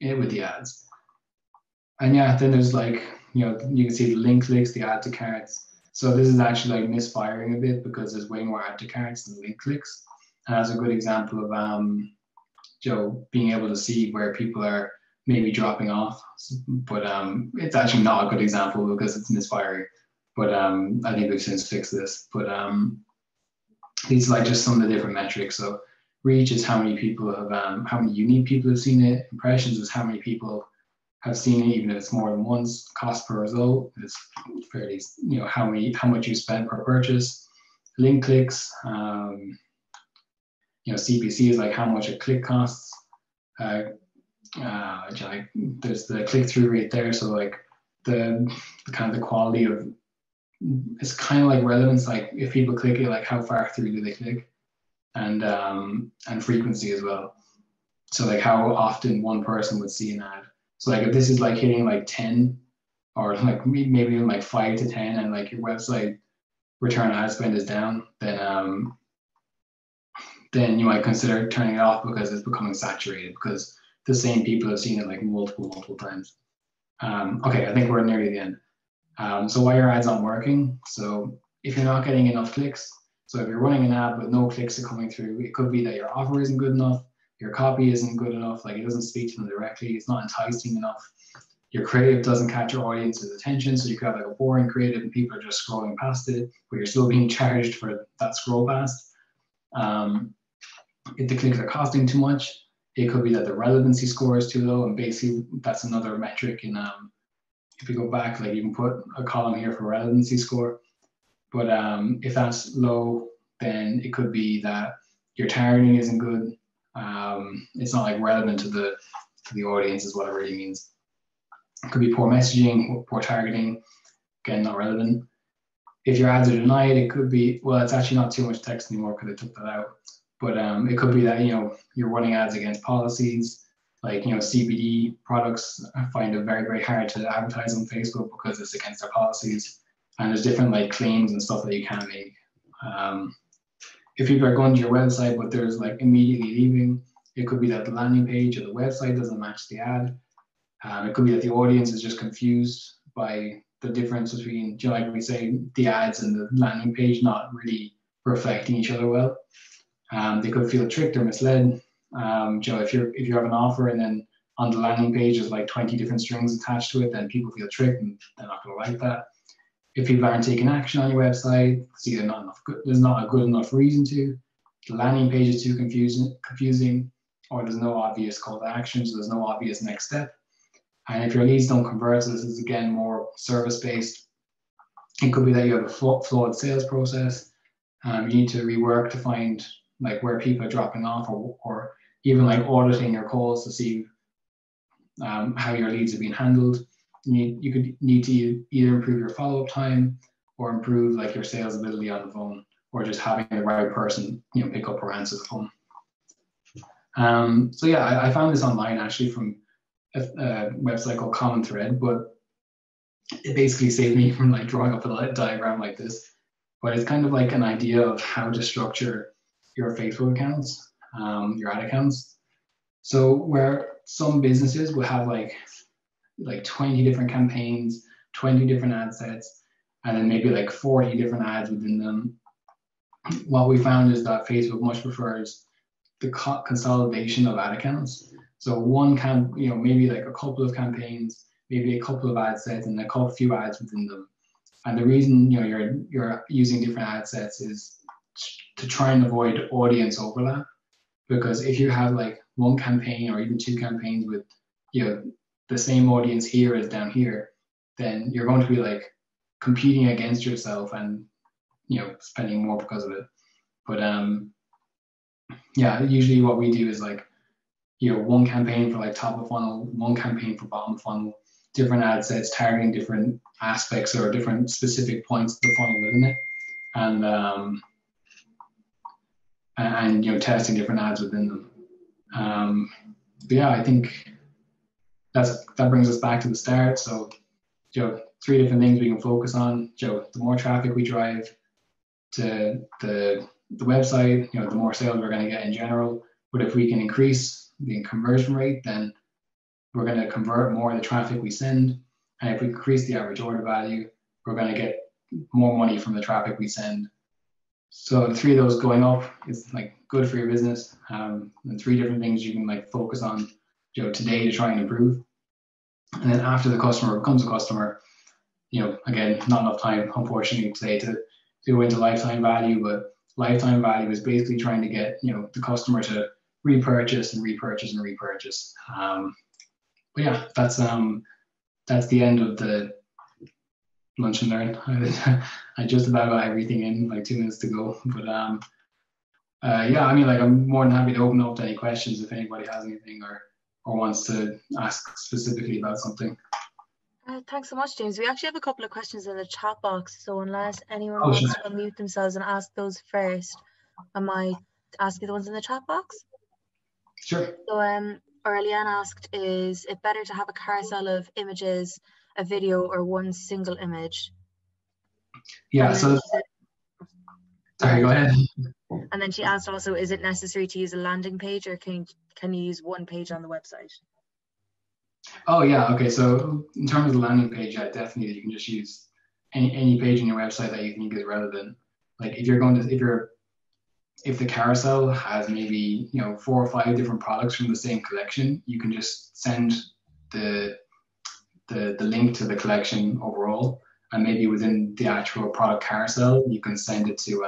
A: with the ads. And yeah, then there's like, you can see the link clicks, the add to carts. So this is actually like misfiring a bit because there's way more add to carts than link clicks. And that's a good example of being able to see where people are maybe dropping off. But it's actually not a good example because it's misfiring. But I think we've since fixed this. But these are like just some of the different metrics. So reach is how many people have, how many unique people have seen it. Impressions is how many people have seen it, even if it's more than once. Cost per result is fairly, how much you spend per purchase. Link clicks, CPC is like how much a click costs. There's the click-through rate there. So like the kind of the quality of, it's kind of like relevance, like if people click it, like how far through do they click, and frequency as well. So like how often one person would see an ad. So like if this is like hitting like 10, or like maybe even like 5 to 10, and like your website return on ad spend is down, then you might consider turning it off because it's becoming saturated, because the same people have seen it like multiple times. Okay, I think we're nearly the end. So why your ads aren't working? So if you're not getting enough clicks, so if you're running an ad but no clicks are coming through, it could be that your offer isn't good enough, your copy isn't good enough, like it doesn't speak to them directly, it's not enticing enough, your creative doesn't catch your audience's attention, so you could have like a boring creative and people are just scrolling past it, but you're still being charged for that scroll past. If the clicks are costing too much, it could be that the relevancy score is too low, and basically that's another metric in if you go back, like you can put a column here for relevancy score, but if that's low, then it could be that your targeting isn't good. It's not like relevant to the audience is what it really means. It could be poor messaging, poor targeting, again, not relevant. If your ads are denied, it could be, well, it's actually not too much text anymore because I took that out. But it could be that, you're running ads against policies, like, CBD products. I find it very, very hard to advertise on Facebook because it's against their policies. And there's different like claims and stuff that you can't make. If people are going to your website, but there's like immediately leaving, it could be that the landing page or the website doesn't match the ad. It could be that the audience is just confused by the difference between, like we say, the ads and the landing page not really reflecting each other well. They could feel tricked or misled. If you have an offer and then on the landing page there's like 20 different strings attached to it, then people feel tricked and they're not going to like that. If people aren't taking action on your website, it's either there's not a good enough reason to, the landing page is too confusing, or there's no obvious call to action, so there's no obvious next step. And if your leads don't convert, so this is again more service-based, it could be that you have a flawed sales process. You need to rework to find like where people are dropping off, or even like auditing your calls to see how your leads are being handled. You could need to either improve your follow-up time or improve like your sales ability on the phone, or just having the right person, pick up or answer the phone. So yeah, I found this online actually from a website called Common Thread, but it basically saved me from like drawing up a diagram like this. But it's kind of like an idea of how to structure your Facebook accounts, your ad accounts. So where some businesses will have like 20 different campaigns, 20 different ad sets, and then maybe like 40 different ads within them. What we found is that Facebook much prefers the consolidation of ad accounts. So one maybe like a couple of campaigns, maybe a couple of ad sets, and a few ads within them. And the reason you're using different ad sets is to try and avoid audience overlap. Because if you have like one campaign or even two campaigns with the same audience here as down here, then you're going to be like competing against yourself and spending more because of it. But yeah, usually what we do is like one campaign for like top of funnel, one campaign for bottom of funnel, different ad sets targeting different aspects or different specific points of the funnel within it, and testing different ads within them. But yeah, I think that brings us back to the start. So three different things we can focus on. The more traffic we drive to the website, the more sales we're going to get in general. But if we can increase the conversion rate, then we're going to convert more of the traffic we send. And if we increase the average order value, we're going to get more money from the traffic we send. So the three of those going up is like good for your business. And three different things you can like focus on today to try and improve. And then after the customer becomes a customer, again, not enough time, unfortunately, today to go into lifetime value, but lifetime value is basically trying to get, the customer to repurchase and repurchase and repurchase. But yeah, that's the end of the lunch and learn. I just about got everything in, like 2 minutes to go. But yeah, I mean, like I'm more than happy to open up to any questions if anybody has anything or wants to ask specifically about something.
B: Thanks so much, James. We actually have a couple of questions in the chat box, so unless anyone wants to unmute themselves and ask those first, I might ask you the ones in the chat box.
A: Sure.
B: So Aureliane asked, is it better to have a carousel of images, a video, or one single image?
A: Yeah, so sorry, go ahead.
B: And then she asked also, is it necessary to use a landing page, or can you use one page on the website?
A: Oh yeah, okay. So in terms of the landing page, yeah, definitely you can just use any page on your website that you think is relevant. Like if the carousel has maybe 4 or 5 different products from the same collection, you can just send the link to the collection overall, and maybe within the actual product carousel, you can send it to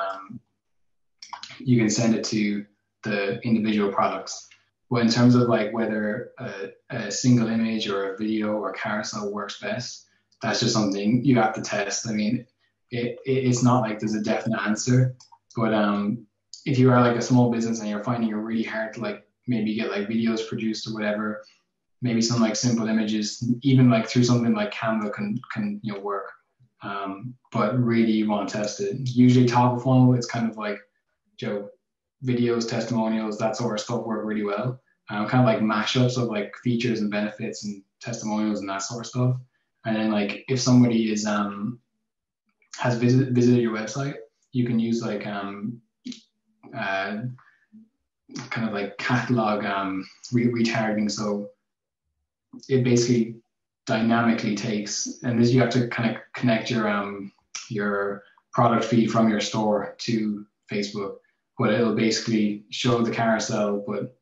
A: the individual products. But in terms of like whether a single image or a video or a carousel works best, that's just something you have to test. I mean, it's not like there's a definite answer, but if you are like a small business and you're finding it really hard to like maybe get like videos produced or whatever, maybe some like simple images, even like through something like Canva can work. But really you want to test it. Usually top of funnel, it's kind of like videos, testimonials, that sort of stuff work really well. Kind of like mashups of like features and benefits and testimonials and that sort of stuff. And then like if somebody is has visited your website, you can use like kind of like catalog retargeting. So it basically dynamically takes, and this you have to kind of connect your product feed from your store to Facebook, but it'll basically show the carousel, but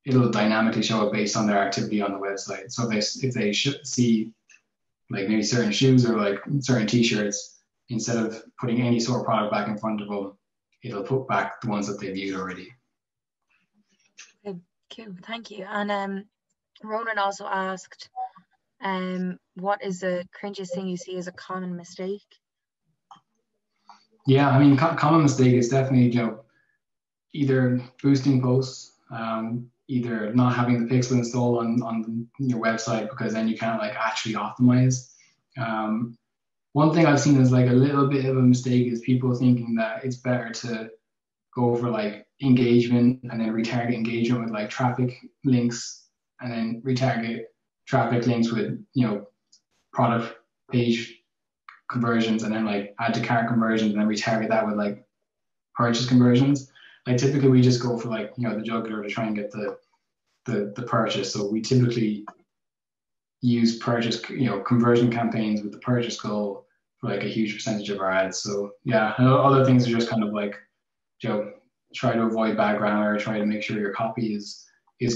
A: it'll dynamically show it based on their activity on the website. So if they see like maybe certain shoes or like certain t-shirts, instead of putting any sort of product back in front of them, it'll put back the ones that they viewed already.
B: Okay, cool, thank you. And Ronan also asked, What is the cringiest thing you see as a common mistake?
A: Yeah, I mean, common mistake is definitely, either boosting posts, either not having the pixel installed on your website, because then you can't like actually optimize. One thing I've seen is like a little bit of a mistake is people thinking that it's better to go for like engagement and then retarget engagement with like traffic links, and then retarget traffic links with, product page conversions, and then like add to cart conversions, and then retarget that with like purchase conversions. Like typically we just go for like, the jugular to try and get the purchase. So we typically use purchase, conversion campaigns with the purchase goal for like a huge percentage of our ads. So yeah, other things are just kind of like, try to avoid bad grammar, try to make sure your copy is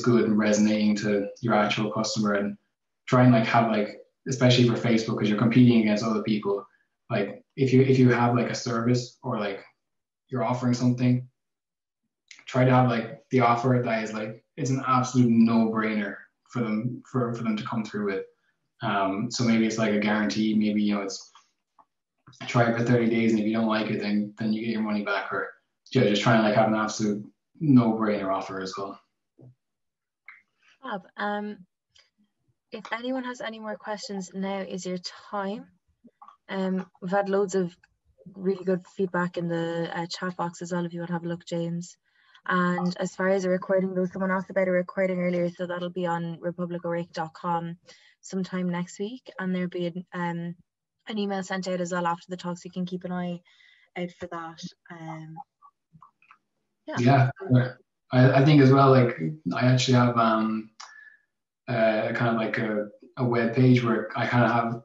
A: good and resonating to your actual customer, and try and like have like, especially for Facebook, because you're competing against other people. Like if you have like a service, or like you're offering something, try to have like the offer that is like, it's an absolute no-brainer for them to come through with. So maybe it's like a guarantee, maybe, it's try it for 30 days, and if you don't like it, then you get your money back, or just try and like have an absolute no-brainer offer as well.
B: Fab. If anyone has any more questions, now is your time. We've had loads of really good feedback in the chat box as well, if you want to have a look, James. And as far as a recording goes, someone asked about a recording earlier, so that'll be on republicorake.com sometime next week, and there'll be an email sent out as well after the talk, so you can keep an eye out for that.
A: Yeah, I think as well, like I actually have kind of like a web page where I kind of have,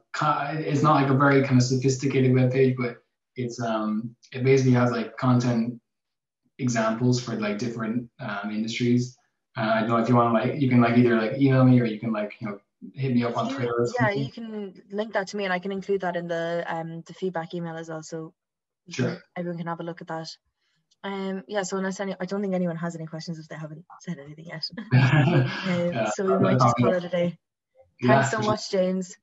A: it's not like a very kind of sophisticated web page, but it's it basically has like content examples for like different industries. I don't know if you want to like, you can like either like email me, or you can like, hit me up on Twitter or something.
B: Yeah, you can link that to me, and I can include that in the feedback email as well, so
A: sure,
B: everyone can have a look at that. Yeah, so unless I don't think anyone has any questions if they haven't said anything yet. So we might just call it a day. Thanks so much, James.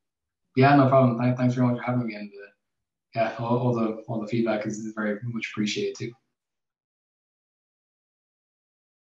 A: Yeah, no problem. Thanks very much for having me, and yeah, all the feedback is very much appreciated too.